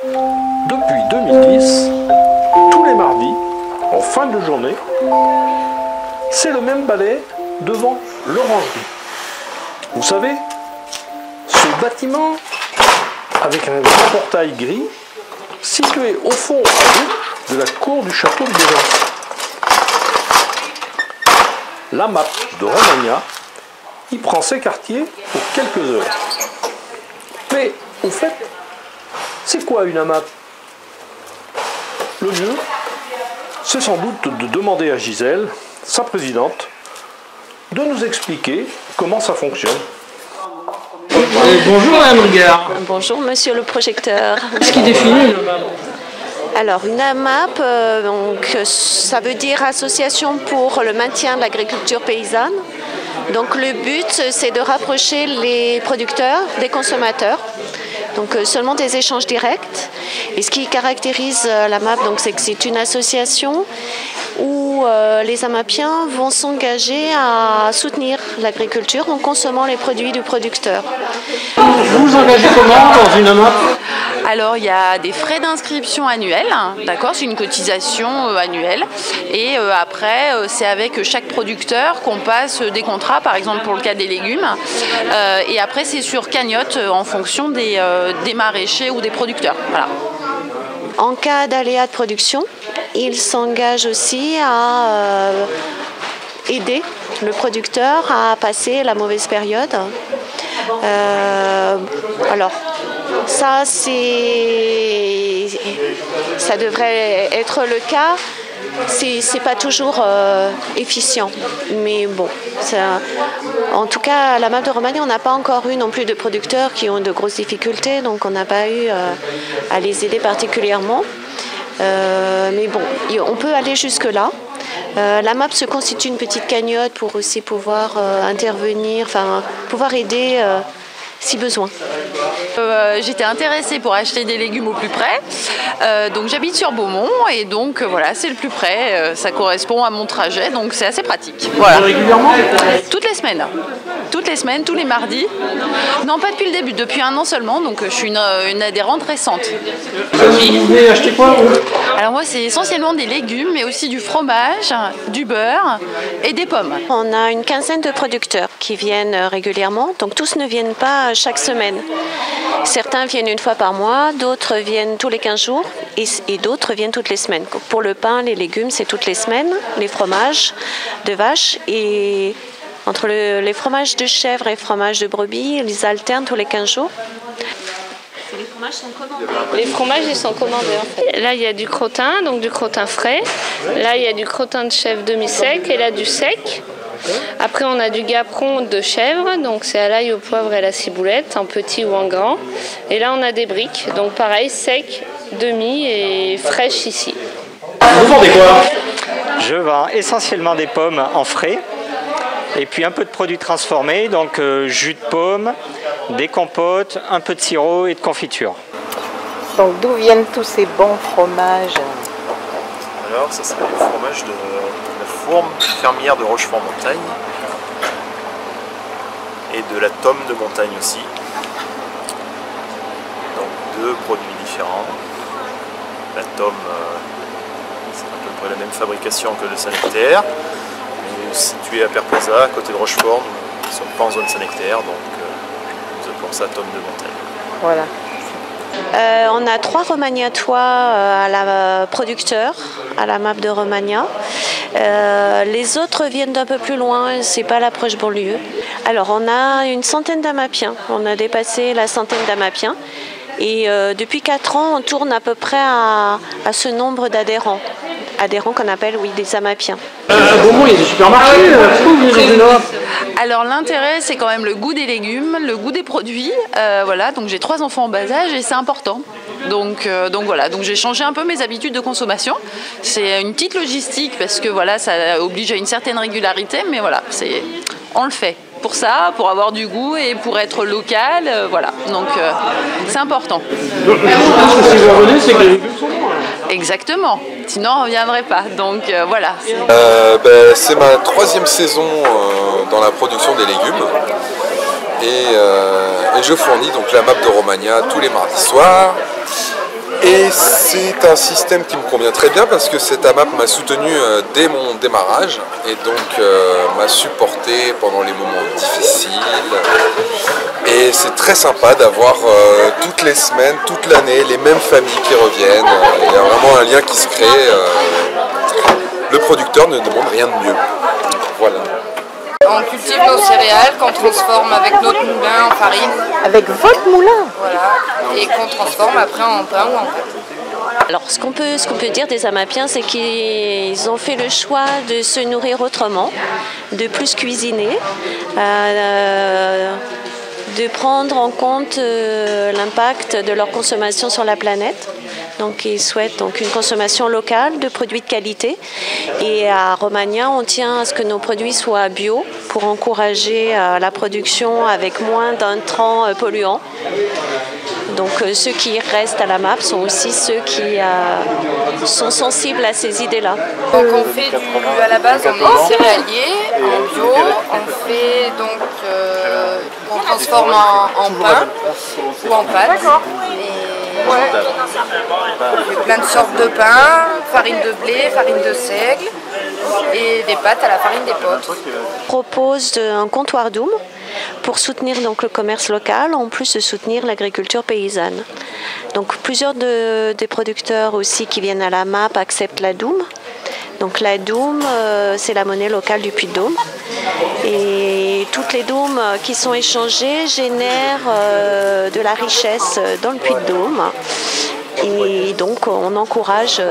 Depuis 2010, tous les mardis, en fin de journée, c'est le même balai devant l'orangerie. Vous savez, ce bâtiment avec un grand portail gris situé au fond à gauche de la cour du château de Bézance. La map de Romagna y prend ses quartiers pour quelques heures. Mais au fait, c'est quoi une AMAP? Le mieux, c'est sans doute de demander à Gisèle, sa présidente, de nous expliquer comment ça fonctionne. Bonjour Madame Rigard. Bonjour Monsieur le projecteur. Qu'est-ce qui définit une AMAP? Alors une AMAP, ça veut dire Association pour le maintien de l'agriculture paysanne. Donc le but, c'est de rapprocher les producteurs des consommateurs. Donc seulement des échanges directs. Et ce qui caractérise l'AMAP, c'est que c'est une association où les AMAPiens vont s'engager à soutenir l'agriculture en consommant les produits du producteur. Vous vous engagez comment dans une AMAP? Alors il y a des frais d'inscription annuels, d'accord, c'est une cotisation annuelle. Et après, c'est avec chaque producteur qu'on passe des contrats, par exemple pour le cas des légumes. Et après, c'est sur cagnotte en fonction des maraîchers ou des producteurs. Voilà. En cas d'aléa de production, il s'engage aussi à aider le producteur à passer la mauvaise période. Alors, ça devrait être le cas. C'est pas toujours efficient, mais bon, en tout cas à la map de Romagna, on n'a pas encore eu non plus de producteurs qui ont de grosses difficultés, donc on n'a pas eu à les aider particulièrement. Mais bon, on peut aller jusque-là. La MAP se constitue une petite cagnotte pour aussi pouvoir intervenir, enfin pouvoir aider si besoin. J'étais intéressée pour acheter des légumes au plus près, donc j'habite sur Beaumont et donc voilà, c'est le plus près, ça correspond à mon trajet, donc c'est assez pratique. Voilà. Régulièrement? Toutes les semaines, tous les mardis. Non, pas depuis le début, depuis 1 an seulement, donc je suis une adhérente récente. Vous venez acheter quoi vous? Alors moi, c'est essentiellement des légumes, mais aussi du fromage, du beurre et des pommes. On a une quinzaine de producteurs qui viennent régulièrement, donc tous ne viennent pas chaque semaine. Certains viennent une fois par mois, d'autres viennent tous les 15 jours et d'autres viennent toutes les semaines. Pour le pain, les légumes, c'est toutes les semaines, les fromages de vache et entre les fromages de chèvre et les fromages de brebis, ils alternent tous les 15 jours. Les fromages sont commandés. Les fromages, ils sont commandés en fait. Là, il y a du crottin, donc du crottin frais. Là, il y a du crottin de chèvre demi-sec et là, du sec. Après, on a du gaperon de chèvre, donc c'est à l'ail, au poivre et à la ciboulette, en petit ou en grand. Et là, on a des briques, donc pareil, sec, demi et fraîche ici. Vous vendez quoi? Je vends essentiellement des pommes en frais et puis un peu de produits transformés, donc jus de pomme, des compotes, un peu de sirop et de confiture. Donc d'où viennent tous ces bons fromages? Alors ça serait le fromage de la fourme fermière de Rochefort-Montagne et de la tome de montagne aussi. Donc 2 produits différents. La tome, c'est à peu près la même fabrication que le Saint-Nectaire, mais situé à Perposa, à côté de Rochefort. Nous ne sommes pas en zone Saint-Nectaire, donc nous appelons ça tome de montagne. Voilà. On a 3 romagnatois à la producteur, à la MAP de Romagna. Les autres viennent d'un peu plus loin, c'est pas l'approche banlieue. Alors on a une centaine d'amapiens, on a dépassé la centaine d'amapiens. Et depuis 4 ans, on tourne à peu près à ce nombre d'adhérents. Adhérents qu'on appelle, oui, des amapiens. À Beaumont, il y a des supermarchés. Pourquoi vous venez dans une AMAP? Alors l'intérêt, c'est quand même le goût des légumes, le goût des produits. Voilà, donc j'ai 3 enfants en bas âge et c'est important. Donc voilà, donc j'ai changé un peu mes habitudes de consommation. C'est une petite logistique parce que voilà, ça oblige à une certaine régularité, mais voilà, on le fait. Pour ça, pour avoir du goût et pour être local, voilà. Donc c'est important. Donc je pense que si vous revenez, c'est que les légumes sont bons. Exactement. Sinon on ne reviendrait pas. Donc voilà. C'est ma 3e saison dans la production des légumes. Et je fournis donc la MAP de Romagna tous les mardis soirs. Et c'est un système qui me convient très bien parce que cette AMAP m'a soutenu dès mon démarrage et donc m'a supporté pendant les moments difficiles. Et c'est très sympa d'avoir toutes les semaines, toute l'année, les mêmes familles qui reviennent. Il y a vraiment un lien qui se crée. Le producteur ne demande rien de mieux. Voilà. On cultive nos céréales qu'on transforme avec notre moulin en farine. Avec votre moulin? Voilà. Et qu'on transforme après en pain ou en pâte. Alors ce qu'on peut dire des Amapiens, c'est qu'ils ont fait le choix de se nourrir autrement, de plus cuisiner, de prendre en compte l'impact de leur consommation sur la planète. Donc ils souhaitent donc une consommation locale de produits de qualité. Et à Romagna, on tient à ce que nos produits soient bio pour encourager la production avec moins d'intrants polluants. Donc ceux qui restent à la MAP sont aussi ceux qui sont sensibles à ces idées-là. Donc on fait à la base on est céréalier, en bio, on fait donc on transforme en pain ou en pâte. On fait plein de sortes de pain, farine de blé, farine de seigle et des pâtes à la farine d'épeautre. On propose un comptoir Doum pour soutenir donc le commerce local, en plus de soutenir l'agriculture paysanne. Donc plusieurs des producteurs aussi qui viennent à la MAP acceptent la Doum. Donc la Doum, c'est la monnaie locale du Puy-de-Dôme. Et toutes les Doumes qui sont échangées génèrent de la richesse dans le Puy-de-Dôme. Et donc on encourage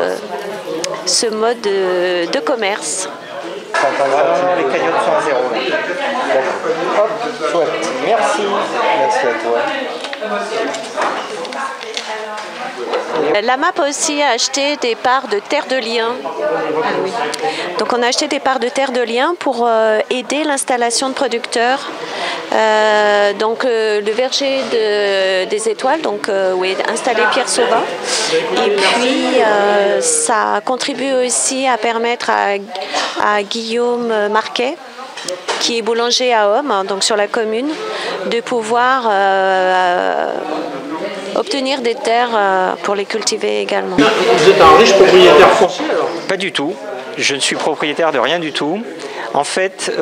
ce mode de commerce. Les cagnottes sont à zéro. Hop, chouette. Merci. Merci à toi. La MAP a aussi acheté des parts de terre de liens. Donc on a acheté des parts de terre de liens pour aider l'installation de producteurs. Donc le verger des étoiles, donc où est installé Pierre Sauvin. Et puis ça contribue aussi à permettre à Guillaume Marquet, qui est boulanger à Homme, donc sur la commune, de pouvoir obtenir des terres pour les cultiver également. Vous êtes un riche propriétaire foncier alors? Pas du tout. Je ne suis propriétaire de rien du tout. En fait,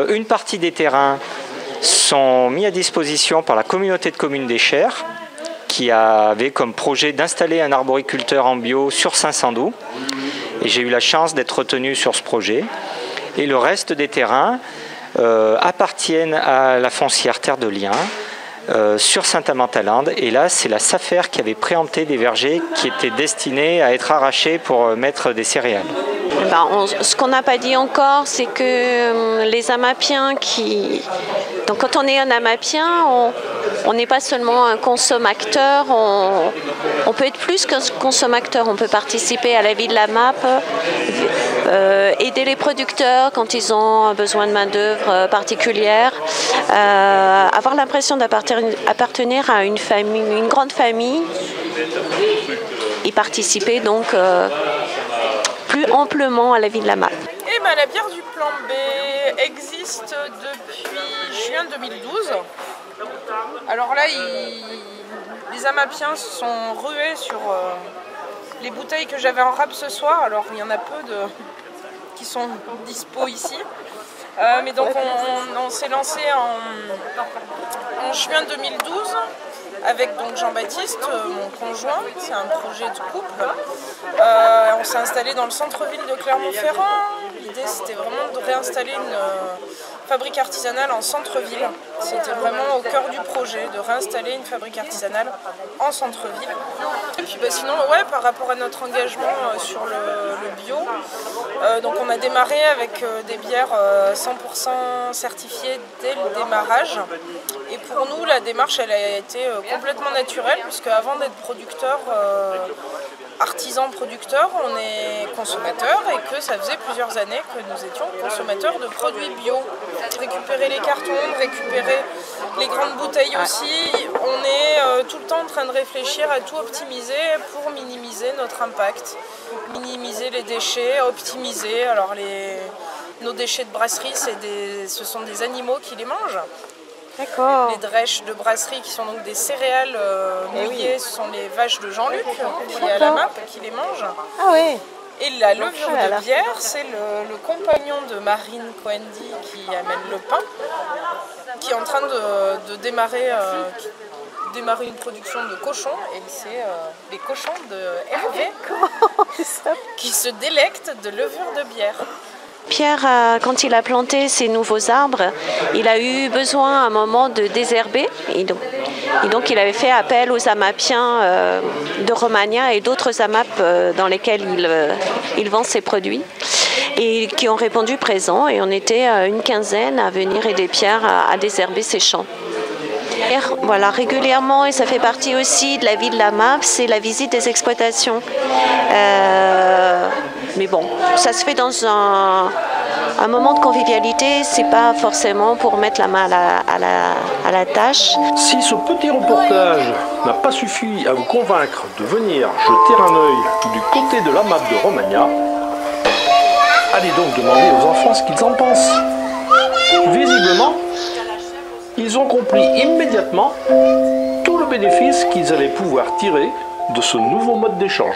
une partie des terrains sont mis à disposition par la communauté de communes des Chers, qui avait comme projet d'installer un arboriculteur en bio sur Saint-Sandoux. Et j'ai eu la chance d'être retenu sur ce projet. Et le reste des terrains appartiennent à la foncière Terre de Liens, sur Saint-Amand-à-Lande. Et là, c'est la SAFER qui avait préempté des vergers qui étaient destinés à être arrachés pour mettre des céréales. Ce qu'on n'a pas dit encore, c'est que les Amapiens Donc quand on est un Amapien, on n'est pas seulement un consommateur, on peut être plus qu'un consommateur. On peut participer à la vie de la MAP, aider les producteurs quand ils ont besoin de main-d'œuvre particulière, avoir l'impression d'appartenir à une famille, une grande famille, et participer donc plus amplement à la vie de la MAP. Et ben, la bière du plan B existe depuis juin 2012. Alors là, les Amapiens se sont rués sur les bouteilles que j'avais en rap ce soir. Alors il y en a peu qui sont dispo ici. Mais donc on s'est lancé en juin 2012 avec donc Jean-Baptiste, mon conjoint. C'est un projet de couple. On s'est installé dans le centre-ville de Clermont-Ferrand. L'idée c'était vraiment de réinstaller une fabrique artisanale en centre-ville. C'était vraiment au cœur du projet de réinstaller une fabrique artisanale en centre-ville. Et puis sinon, ouais, par rapport à notre engagement sur le bio, donc on a démarré avec des bières 100% certifiées dès le démarrage. Et pour nous, la démarche elle a été complètement naturelle, puisque avant d'être producteur, artisan producteur, on est consommateur et que ça faisait plusieurs années que nous étions consommateurs de produits bio. Récupérer les cartons, récupérer les grandes bouteilles aussi. On est tout le temps en train de réfléchir à tout optimiser pour minimiser notre impact, minimiser les déchets, optimiser. Alors nos déchets de brasserie, ce sont des animaux qui les mangent. D'accord. Les drèches de brasserie qui sont donc des céréales mouillées, ce sont les vaches de Jean-Luc qui est à la MAP, qui les mange. Ah ouais. Et la levure de bière, c'est le compagnon de Marine Coendi qui amène le pain, qui est en train de démarrer une production de cochons, et c'est les cochons de Hervé qui se délectent de levure de bière. Pierre, quand il a planté ces nouveaux arbres, il a eu besoin à un moment de désherber. Et donc il avait fait appel aux amapiens de Romagna et d'autres AMAP dans lesquels il vend ses produits, et qui ont répondu présent. Et on était une quinzaine à venir aider Pierre à désherber ses champs. Voilà, régulièrement, et ça fait partie aussi de la vie de la MAP, c'est la visite des exploitations. Mais bon, ça se fait dans un moment de convivialité, c'est pas forcément pour mettre la main à la tâche. Si ce petit reportage n'a pas suffi à vous convaincre de venir jeter un œil du côté de la MAP de Romagna, allez donc demander aux enfants ce qu'ils en pensent. Visiblement, ils ont compris immédiatement tout le bénéfice qu'ils allaient pouvoir tirer de ce nouveau mode d'échange.